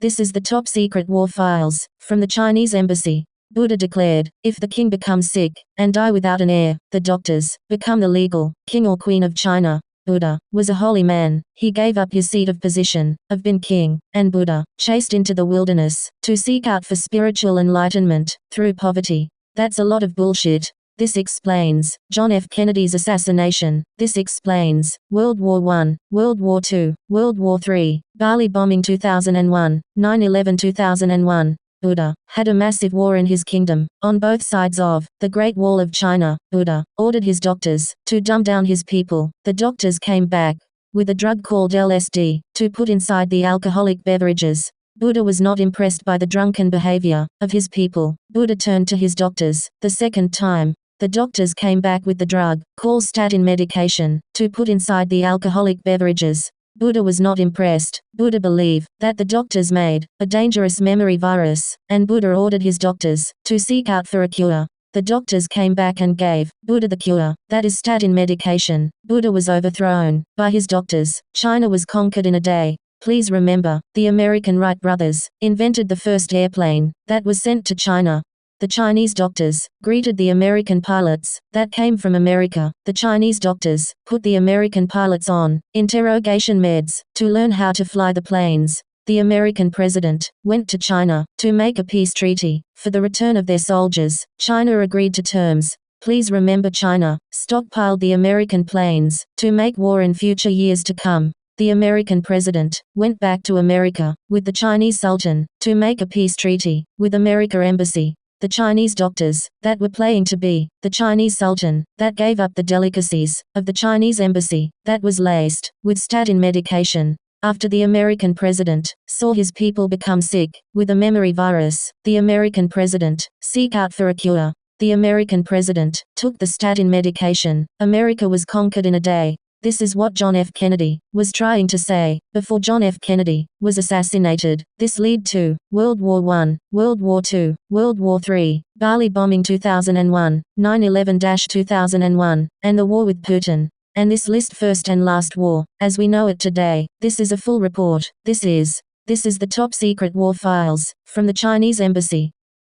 This is the top secret war files from the Chinese embassy. Buddha declared, if the king becomes sick and die without an heir, the doctors become the legal king or queen of China. Buddha was a holy man. He gave up his seat of position, of being king, and Buddha chased into the wilderness to seek out for spiritual enlightenment through poverty. That's a lot of bullshit. This explains John F. Kennedy's assassination. This explains World War I, World War II, World War III, Bali bombing 2001, 9/11 2001. Buddha had a massive war in his kingdom. On both sides of the Great Wall of China, Buddha ordered his doctors to dumb down his people. The doctors came back with a drug called LSD to put inside the alcoholic beverages. Buddha was not impressed by the drunken behavior of his people. Buddha turned to his doctors the second time. The doctors came back with the drug, called statin medication, to put inside the alcoholic beverages. Buddha was not impressed. Buddha believed that the doctors made a dangerous memory virus, and Buddha ordered his doctors to seek out for a cure. The doctors came back and gave Buddha the cure, that is statin medication. Buddha was overthrown by his doctors. China was conquered in a day. Please remember, the American Wright brothers invented the first airplane that was sent to China. The Chinese doctors greeted the American pilots that came from America. The Chinese doctors put the American pilots on interrogation meds to learn how to fly the planes. The American president went to China to make a peace treaty for the return of their soldiers. China agreed to terms. Please remember, China stockpiled the American planes to make war in future years to come. The American president went back to America with the Chinese Sultan to make a peace treaty with America Embassy. The Chinese doctors that were playing to be the Chinese Sultan that gave up the delicacies of the Chinese embassy that was laced with statin medication. After the American president saw his people become sick with a memory virus, the American president seek out for a cure. The American president took the statin medication. America was conquered in a day. This is what John F. Kennedy was trying to say before John F. Kennedy was assassinated. This led to World War I, World War II, World War III, Bali bombing 2001, 9/11-2001, and the war with Putin. And this list first and last war, as we know it today. This is a full report. This is the top secret war files from the Chinese embassy.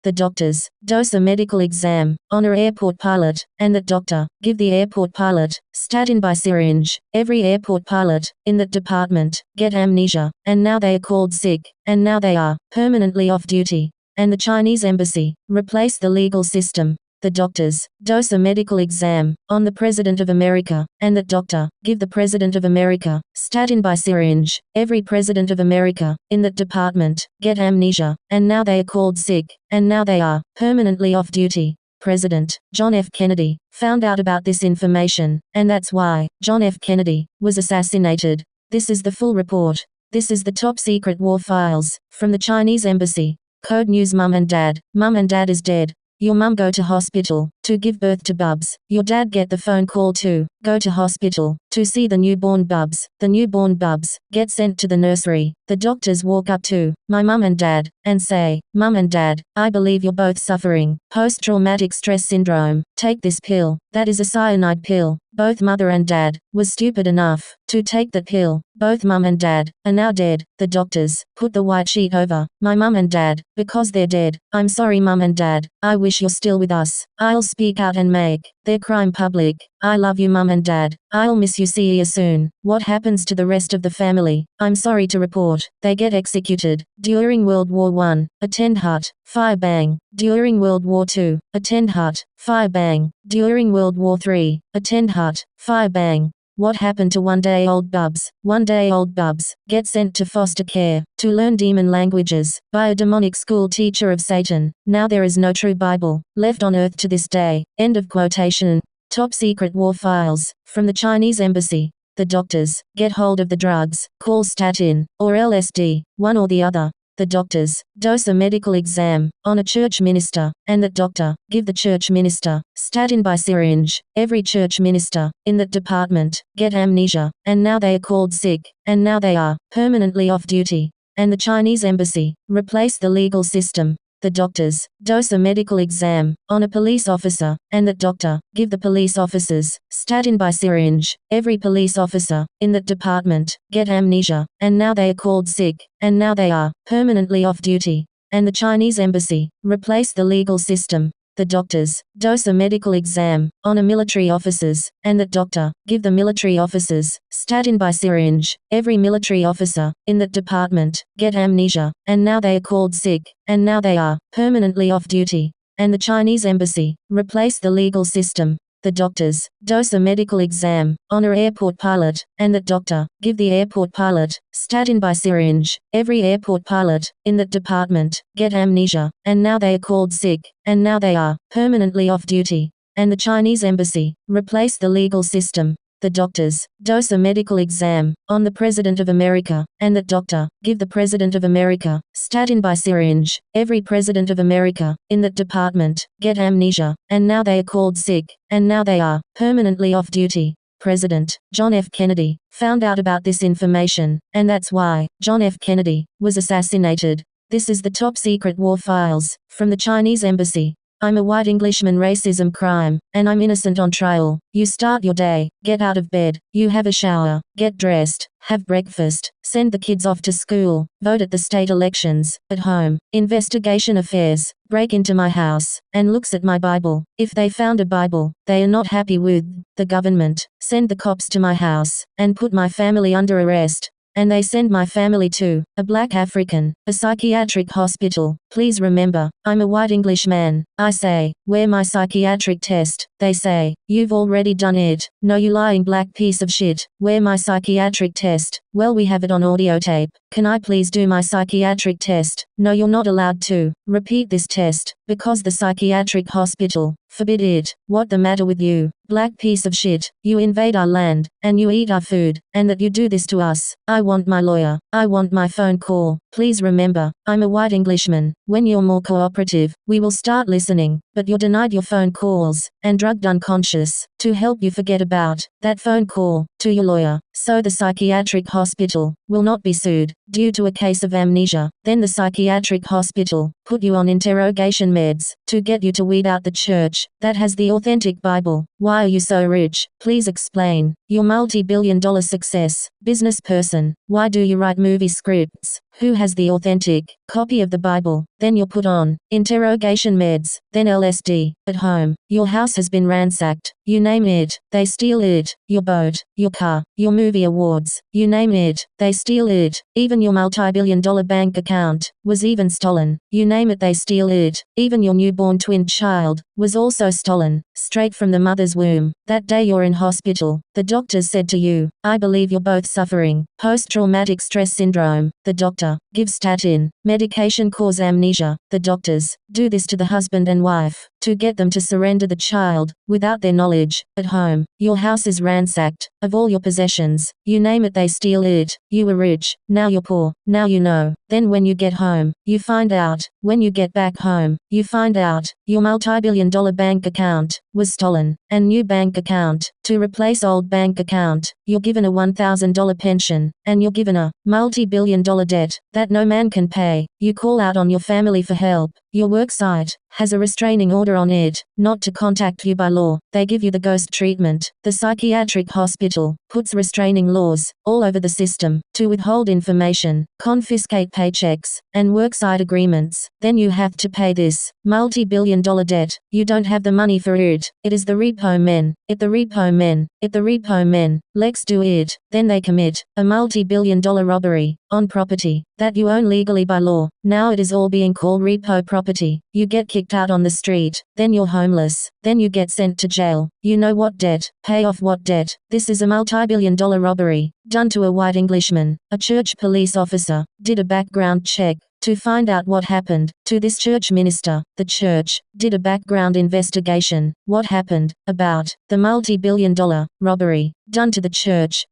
The doctors dose a medical exam on an airport pilot, and that doctor give the airport pilot statin by syringe. Every airport pilot in that department get amnesia, and now they are called sick, and now they are permanently off duty. And the Chinese embassy replace the legal system. The doctors dose a medical exam on the President of America, and that doctor give the President of America statin by syringe. Every President of America in that department get amnesia, and now they are called sick, and now they are permanently off duty. President John F. Kennedy found out about this information, and that's why John F. Kennedy was assassinated. This is the full report. This is the top secret war files from the Chinese embassy. Code News. Mum and Dad. Mum and Dad is dead. Your mum go to hospital to give birth to bubs. Your dad get the phone call to go to hospital to see the newborn bubs. The newborn bubs get sent to the nursery. The doctors walk up to my mum and dad and say, "Mum and Dad, I believe you're both suffering post-traumatic stress syndrome. Take this pill. That is a cyanide pill." Both mother and dad was stupid enough to take the pill. Both mum and dad are now dead. The doctors put the white sheet over my mum and dad because they're dead. I'm sorry, mum and dad. I wish you're still with us. I'll speak out and make their crime public. I love you, mum and dad. I'll miss you. See you soon. What happens to the rest of the family? I'm sorry to report, they get executed. During World War I, attend hut, fire bang. During World War II, attend hut, fire bang. During World War III, attend hut, fire bang. What happened to one-day-old bubs? One-day-old bubs get sent to foster care to learn demon languages by a demonic school teacher of Satan. Now there is no true Bible left on earth to this day. End of quotation. Top secret war files from the Chinese embassy. The doctors get hold of the drugs called statin or LSD, one or the other. The doctors dose a medical exam on a church minister, and that doctor give the church minister statin by syringe. Every church minister in that department get amnesia, and now they are called sick, and now they are permanently off duty. And the Chinese embassy replace the legal system. the doctors dose a medical exam on a police officer, and that doctor give the police officers statin by syringe. Every police officer in that department get amnesia, and now they are called sick, and now they are permanently off duty. And the Chinese embassy replace the legal system. The doctors dose a medical exam on a military officers, and that doctor give the military officers statin by syringe. Every military officer in that department get amnesia, and now they are called sick, and now they are permanently off duty. And the Chinese embassy replace the legal system. The doctors dose a medical exam on an airport pilot, and that doctor give the airport pilot statin by syringe. Every airport pilot in that department get amnesia, and now they are called sick, and now they are permanently off duty. And the Chinese embassy replace the legal system. The doctors dose a medical exam on the President of America, and that doctor give the President of America statin by syringe. Every President of America in that department get amnesia, and now they are called sick, and now they are permanently off duty. President John F. Kennedy found out about this information, and that's why John F. Kennedy was assassinated. This is the top secret war files from the Chinese embassy. I'm a white Englishman, racism crime, and I'm innocent on trial. You start your day, get out of bed, you have a shower, get dressed, have breakfast, send the kids off to school, vote at the state elections, at home, investigation affairs, break into my house, and looks at my Bible. If they found a Bible they are not happy with, the government, send the cops to my house, and put my family under arrest. And they send my family to a black African, a psychiatric hospital. Please remember, I'm a white Englishman. I say, where my psychiatric test? They say, you've already done it. No, you lying black piece of shit. Where my psychiatric test? Well, we have it on audio tape. Can I please do my psychiatric test? No, you're not allowed to repeat this test, because the psychiatric hospital forbid it. What the matter with you, black piece of shit? You invade our land, and you eat our food, and that you do this to us. I want my lawyer. I want my phone call. Please remember, I'm a white Englishman. When you're more cooperative, we will start listening, but you're denied your phone calls, and drugged unconscious, to help you forget about that phone call to your lawyer. So the psychiatric hospital will not be sued due to a case of amnesia. Then the psychiatric hospital put you on interrogation meds to get you to weed out the church that has the authentic Bible. Why are you so rich? Please explain. You're multi-billion-dollar success business person. Why do you write movie scripts? Who has the authentic copy of the Bible? Then you're put on interrogation meds, then LSD. At home, your house has been ransacked. You name it, they steal it. Your boat, your car, your movie awards, you name it, they steal it. Even your multi-billion-dollar bank account was even stolen. You name it, they steal it. Even your newborn twin child was also stolen, straight from the mother's womb. That day you're in hospital, the doctors said to you, I believe you're both suffering post-traumatic stress syndrome. The doctor gives statin. Medication cause amnesia. The doctors do this to the husband and wife to get them to surrender the child without their knowledge. At home, your house is ransacked of all your possessions. You name it, they steal it. You were rich, now you're poor. Now you know. Then when you get home, you find out. When you get back home, you find out your multi-billion-dollar bank account was stolen, and new bank account to replace old bank account. You're given a $1,000 pension, and you're given a multi-billion-dollar debt that no man can pay. You call out on your family for help. Your work site has a restraining order on it not to contact you by law. They give you the ghost treatment. The psychiatric hospital puts restraining laws all over the system to withhold information, confiscate paychecks, and worksite agreements. Then you have to pay this multi-billion-dollar debt. You don't have the money for it. It is the repo men. The repo men. The repo men. Let's do it. Then they commit a multi-billion-dollar robbery on property that you own legally by law. Now it is all being called repo property. You get kicked out on the street. Then you're homeless. Then you get sent to jail. You know what debt? Pay off what debt? This is a multi-billion-dollar robbery done to a white Englishman. A church police officer did a background check to find out what happened to this church minister. The church did a background investigation. What happened about the multi-billion-dollar robbery. done to the church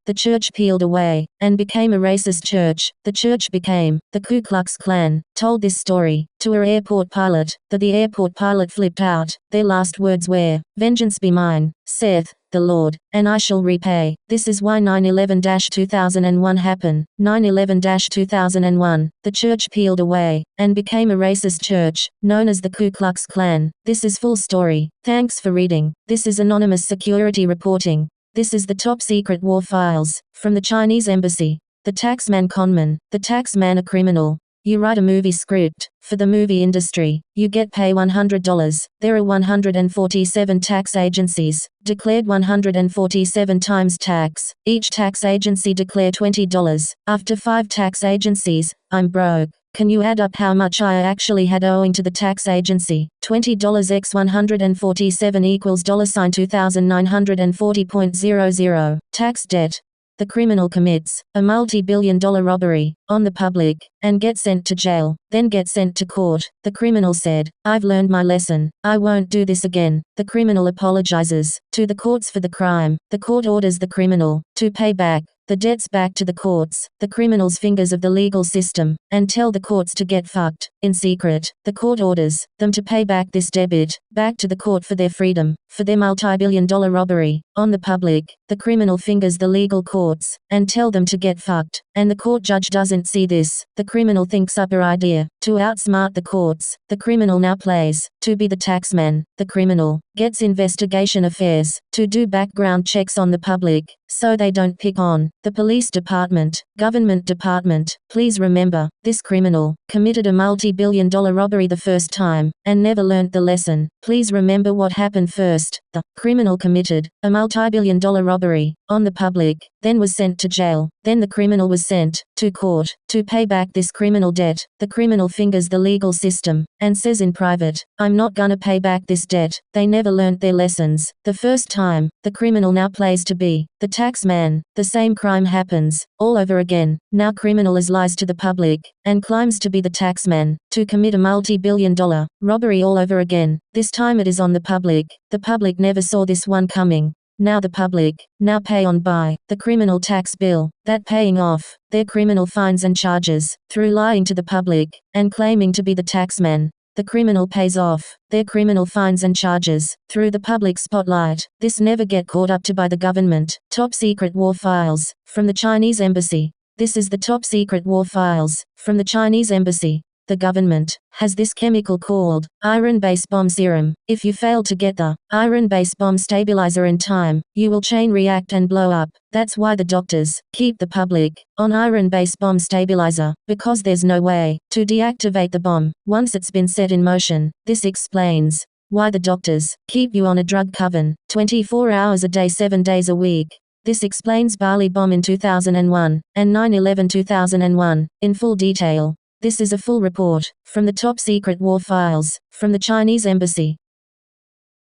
peeled away, and became a racist church, the church became, the Ku Klux Klan, told this story, to a airport pilot, that the airport pilot flipped out, their last words were, "Vengeance be mine, saith the Lord, and I shall repay." This is why 9/11-2001 happened. 9/11-2001, the church peeled away, and became a racist church, known as the Ku Klux Klan. This is full story. Thanks for reading. This is anonymous security reporting. This is the top secret war files, from the Chinese embassy. The taxman conman, the taxman a criminal. You write a movie script, for the movie industry, you get pay $100. There are 147 tax agencies, declared 147 times tax. Each tax agency declare $20. After 5 tax agencies, I'm broke. Can you add up how much I actually had owing to the tax agency? $20 x 147 equals $2940.00. Tax debt. The criminal commits a multi-billion-dollar robbery on the public and gets sent to jail, then gets sent to court. The criminal said, "I've learned my lesson. I won't do this again." The criminal apologizes to the courts for the crime. The court orders the criminal to pay back the debts back to the courts. The criminals fingers of the legal system and tell the courts to get fucked. In secret, the court orders them to pay back this debit back to the court for their freedom, for their multi-billion-dollar robbery on the public. The criminal fingers the legal courts and tell them to get fucked, and the court judge doesn't see this. The criminal thinks up an idea to outsmart the courts. The criminal now plays to be the taxman. The criminal gets investigation affairs to do background checks on the public, so they don't pick on the police department, government department. Please remember, this criminal committed a multi-billion-dollar robbery the first time, and never learnt the lesson. Please remember what happened first. The criminal committed a multi-billion-dollar robbery on the public, then was sent to jail. Then the criminal was sent to court to pay back this criminal debt. The criminal fingers the legal system and says in private, "I'm not gonna pay back this debt." They never learnt their lessons the first time. The criminal now plays to be the taxman. The same crime happens all over again. Now criminal is lies to the public and climbs to be the taxman to commit a multi-billion-dollar robbery all over again. This time it is on the public. The public never saw this one coming. Now the public now pay on by the criminal tax bill, that paying off their criminal fines and charges through lying to the public and claiming to be the taxman. The criminal pays off their criminal fines and charges through the public spotlight. This never get caught up to by the government. Top secret war files from the Chinese embassy. This is the top secret war files from the Chinese embassy. The government has this chemical called iron-based bomb serum. If you fail to get the iron-based bomb stabilizer in time, you will chain react and blow up. That's why the doctors keep the public on iron-based bomb stabilizer, because there's no way to deactivate the bomb once it's been set in motion. This explains why the doctors keep you on a drug coven 24 hours a day 7 days a week. This explains Bali bomb in 2001 and 9/11-2001 in full detail. This is a full report from the top secret war files from the Chinese embassy.